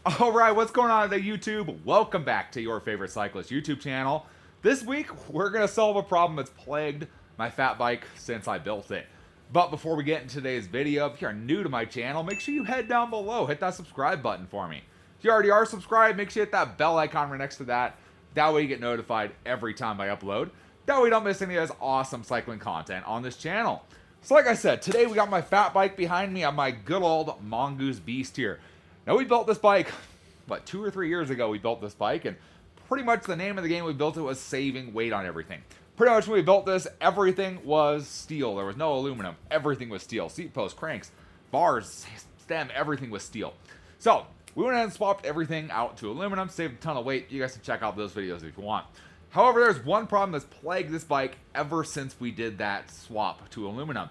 Alright, what's going on today, YouTube? Welcome back to your favorite cyclist YouTube channel. This week, we're going to solve a problem that's plagued my fat bike since I built it. But before we get into today's video, if you're new to my channel, make sure you head down below, hit that subscribe button for me. If you already are subscribed, make sure you hit that bell icon right next to that. That way you get notified every time I upload. That way you don't miss any of this awesome cycling content on this channel. So like I said, today we got my fat bike behind me on my good old Mongoose Beast here. Now, we built this bike, 2 or 3 years ago we built this bike, and pretty much the name of the game we built it was saving weight on everything. Pretty much when we built this, everything was steel. There was no aluminum. Everything was steel. Seat posts, cranks, bars, stem, everything was steel. So, we went ahead and swapped everything out to aluminum, saved a ton of weight. You guys can check out those videos if you want. However, there's one problem that's plagued this bike ever since we did that swap to aluminum,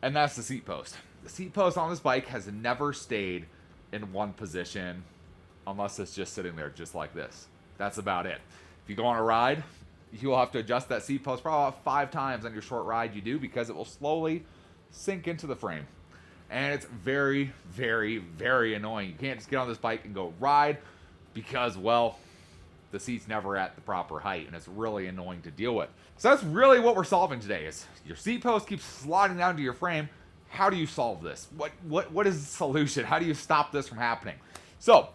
and that's the seat post. The seat post on this bike has never stayed in one position unless it's just sitting there just like this. That's about it. If you go on a ride, you'll have to adjust that seat post probably about 5 times on your short ride you do, because it will slowly sink into the frame. And it's very, very, very annoying. You can't just get on this bike and go ride because, well, the seat's never at the proper height, and it's really annoying to deal with. So that's really what we're solving today, is your seat post keeps sliding down to your frame. How do you solve this? What is the solution? How do you stop this from happening? So,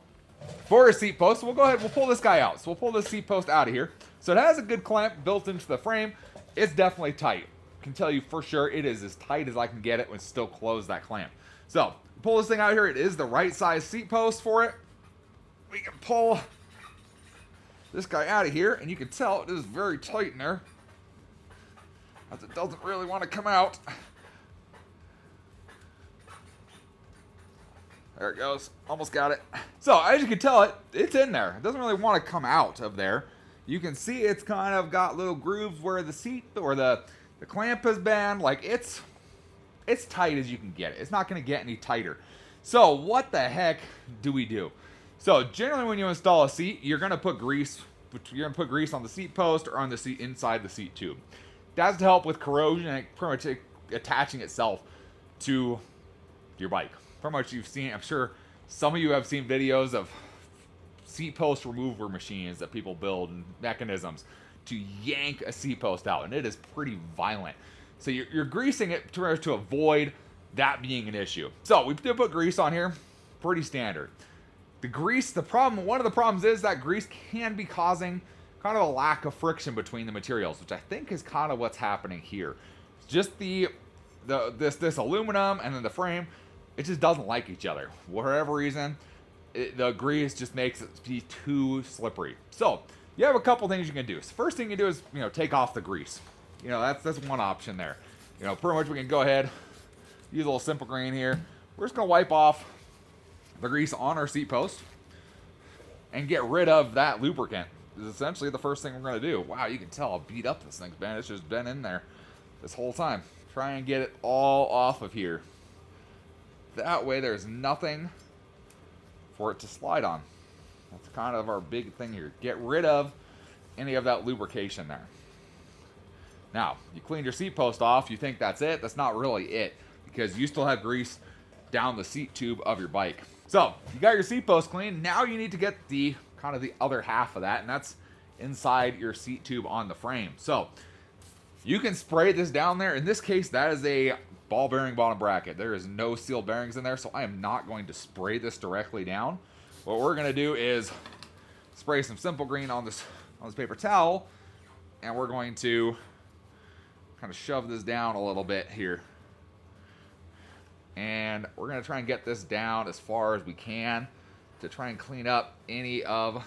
for a seat post, we'll go ahead, we'll pull this guy out. So we'll pull this seat post out of here. So it has a good clamp built into the frame. It's definitely tight. I can tell you for sure it is as tight as I can get it when still close that clamp. So, pull this thing out here. It is the right size seat post for it. We can pull this guy out of here, and you can tell it is very tight in there, as it doesn't really want to come out. There it goes. Almost got it. So, as you can tell, it's in there. It doesn't really want to come out of there. You can see it's kind of got little grooves where the seat or the clamp has been. Like, it's tight as you can get it. It's not going to get any tighter. So, what the heck do we do? So, generally when you install a seat, you're going to put grease. You're going to put grease on the seat post or on the seat inside the seat tube. That's to help with corrosion and pretty much attaching itself to your bike. Pretty much you've seen, I'm sure some of you have seen videos of seat post remover machines that people build and mechanisms to yank a seat post out, and it is pretty violent. So you're greasing it to avoid that being an issue. So we did put grease on here, pretty standard. The grease, one of the problems is that grease can be causing kind of a lack of friction between the materials, which I think is kind of what's happening here. Just this aluminum and then the frame, it just doesn't like each other. For whatever reason, the grease just makes it be too slippery. So you have a couple things you can do. So first thing you do is, take off the grease. That's one option there. Pretty much we can go ahead, use a little simple green here. We're just gonna wipe off the grease on our seat post and get rid of that lubricant. Is essentially the first thing we're gonna do. Wow, you can tell how beat up this thing's been. It's just been in there this whole time. Try and get it all off of here. That way there's nothing for it to slide on. That's kind of our big thing here. Get rid of any of that lubrication there. Now, you cleaned your seat post off, you think that's it. That's not really it, because you still have grease down the seat tube of your bike. So, you got your seat post clean. Now you need to get the other half of that, and that's inside your seat tube on the frame. So, you can spray this down there. In this case, that is a ball bearing bottom bracket. There is no steel bearings in there, so I am not going to spray this directly down. What we're going to do is spray some simple green on this paper towel, and we're going to kind of shove this down a little bit here. And we're going to try and get this down as far as we can to try and clean up any of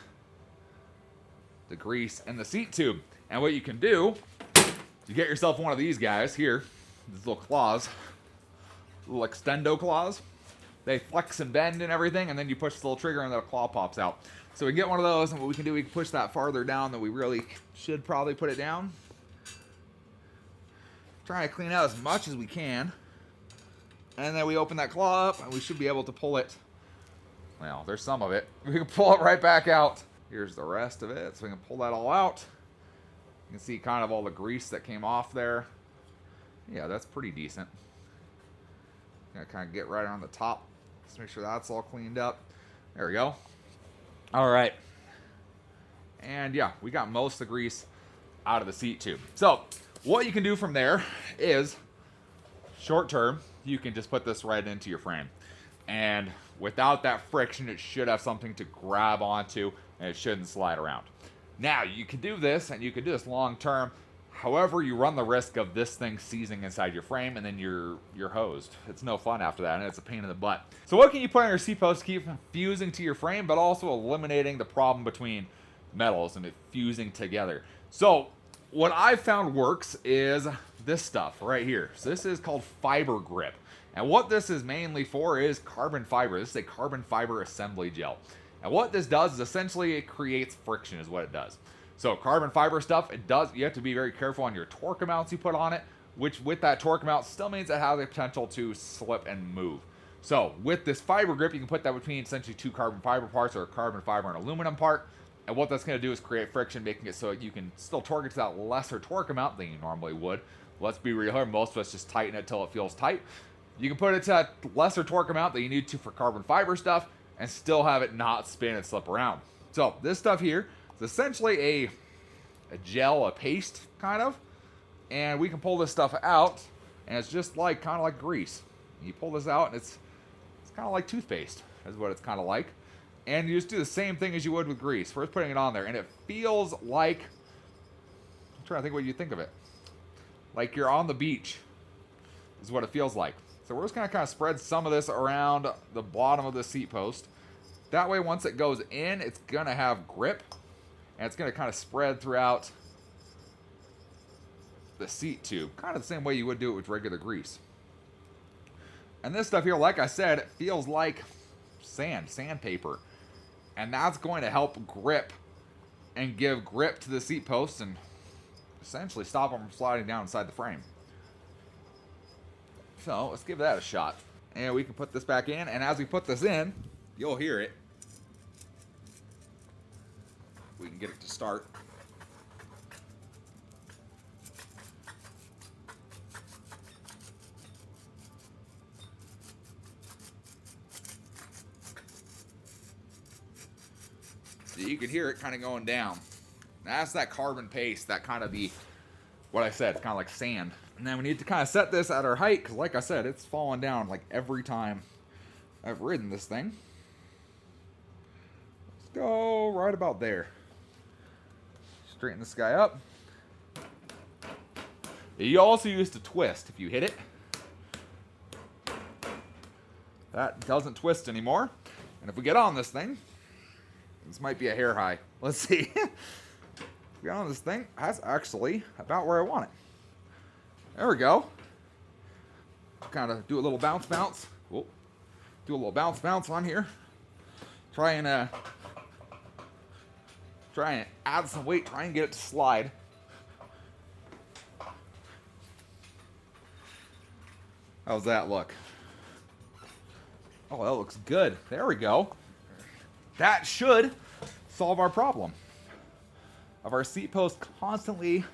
the grease in the seat tube. And what you can do, you get yourself one of these guys here, these little claws, little extendo claws. They flex and bend and everything, and then you push the little trigger and the claw pops out. So we get one of those, and what we can do, we can push that farther down than we really should probably put it down. Try to clean out as much as we can. And then we open that claw up, and we should be able to pull it. Well, there's some of it. We can pull it right back out. Here's the rest of it, so we can pull that all out. You can see kind of all the grease that came off there. Yeah, that's pretty decent. Gonna kind of get right on the top. Just make sure that's all cleaned up. There we go. All right. And yeah, we got most of the grease out of the seat tube. So what you can do from there is, short term, you can just put this right into your frame. And without that friction, it should have something to grab onto, and it shouldn't slide around. Now, you can do this, and you can do this long term. However, you run the risk of this thing seizing inside your frame, and then you're hosed. It's no fun after that, and it's a pain in the butt. So what can you put on your seat post to keep from fusing to your frame, but also eliminating the problem between metals and it fusing together? So what I've found works is this stuff right here. So this is called fiber grip. And what this is mainly for is carbon fiber. This is a carbon fiber assembly gel. And what this does is essentially it creates friction is what it does. So carbon fiber stuff, you have to be very careful on your torque amounts you put on it, which with that torque amount still means it has the potential to slip and move. So with this fiber grip, you can put that between essentially two carbon fiber parts or a carbon fiber and aluminum part. And what that's going to do is create friction, making it so you can still torque it to that lesser torque amount than you normally would. Let's be real here, most of us just tighten it till it feels tight. You can put it to that lesser torque amount that you need to for carbon fiber stuff and still have it not spin and slip around. So this stuff here is essentially a gel, a paste kind of, and we can pull this stuff out, and it's just like kind of like grease. You pull this out, and it's kind of like toothpaste, is what it's kind of like. And you just do the same thing as you would with grease. First putting it on there, and it feels like, I'm trying to think what you think of it. Like you're on the beach, is what it feels like. So we're just going to kind of spread some of this around the bottom of the seat post. That way, once it goes in, it's going to have grip, and it's going to kind of spread throughout the seat tube, kind of the same way you would do it with regular grease. And this stuff here, like I said, it feels like sandpaper. And that's going to help grip and give grip to the seat posts and essentially stop them from sliding down inside the frame. So let's give that a shot. And we can put this back in, and as we put this in, you'll hear it. We can get it to start. So you can hear it kind of going down. That's that carbon paste, that kind of what I said, it's kind of like sand. And then we need to kind of set this at our height, because like I said, it's falling down like every time I've ridden this thing. Let's go right about there. Straighten this guy up. You also use to twist if you hit it. That doesn't twist anymore. And if we get on this thing, this might be a hair high. Let's see. If we get on this thing, that's actually about where I want it. There we go. Kind of do a little bounce. Whoa. Do a little bounce on here. Try and add some weight. Try and get it to slide. How's that look? Oh, that looks good. There we go. That should solve our problem of our seat post constantly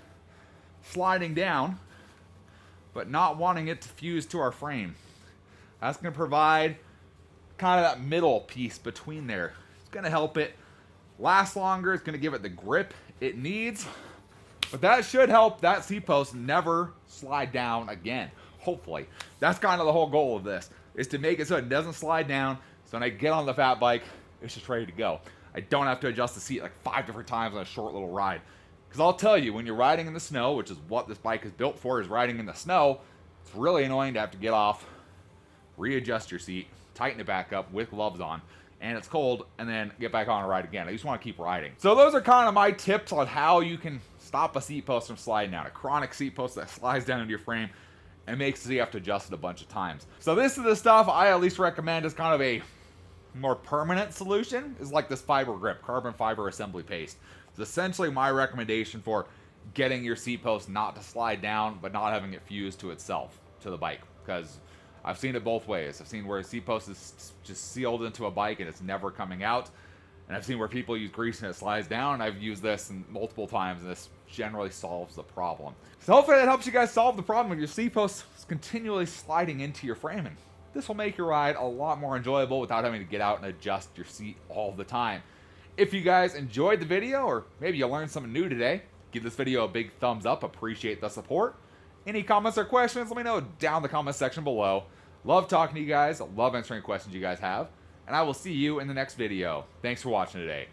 sliding down, but not wanting it to fuse to our frame. That's going to provide kind of that middle piece between there. It's going to help it last longer. It's going to give it the grip it needs. But that should help that seat post never slide down again. Hopefully. That's kind of the whole goal of this, is to make it so it doesn't slide down. So when I get on the fat bike, it's just ready to go. I don't have to adjust the seat like 5 different times on a short little ride. Because I'll tell you, when you're riding in the snow, which is what this bike is built for, is riding in the snow, it's really annoying to have to get off, readjust your seat, tighten it back up with gloves on, and it's cold, and then get back on and ride again. I just want to keep riding. So those are kind of my tips on how you can stop a seat post from sliding down. A chronic seat post that slides down into your frame and makes it so you have to adjust it a bunch of times. So this is the stuff I at least recommend as kind of a more permanent solution, is like this fiber grip, carbon fiber assembly paste. It's essentially my recommendation for getting your seat post not to slide down, but not having it fuse to itself, to the bike. Because I've seen it both ways. I've seen where a seat post is just sealed into a bike and it's never coming out. And I've seen where people use grease and it slides down. And I've used this multiple times, and this generally solves the problem. So hopefully that helps you guys solve the problem of your seat post continually sliding into your framing. This will make your ride a lot more enjoyable without having to get out and adjust your seat all the time. If you guys enjoyed the video, or maybe you learned something new today, give this video a big thumbs up. Appreciate the support. Any comments or questions, let me know down in the comment section below. Love talking to you guys. Love answering questions you guys have. And I will see you in the next video. Thanks for watching today.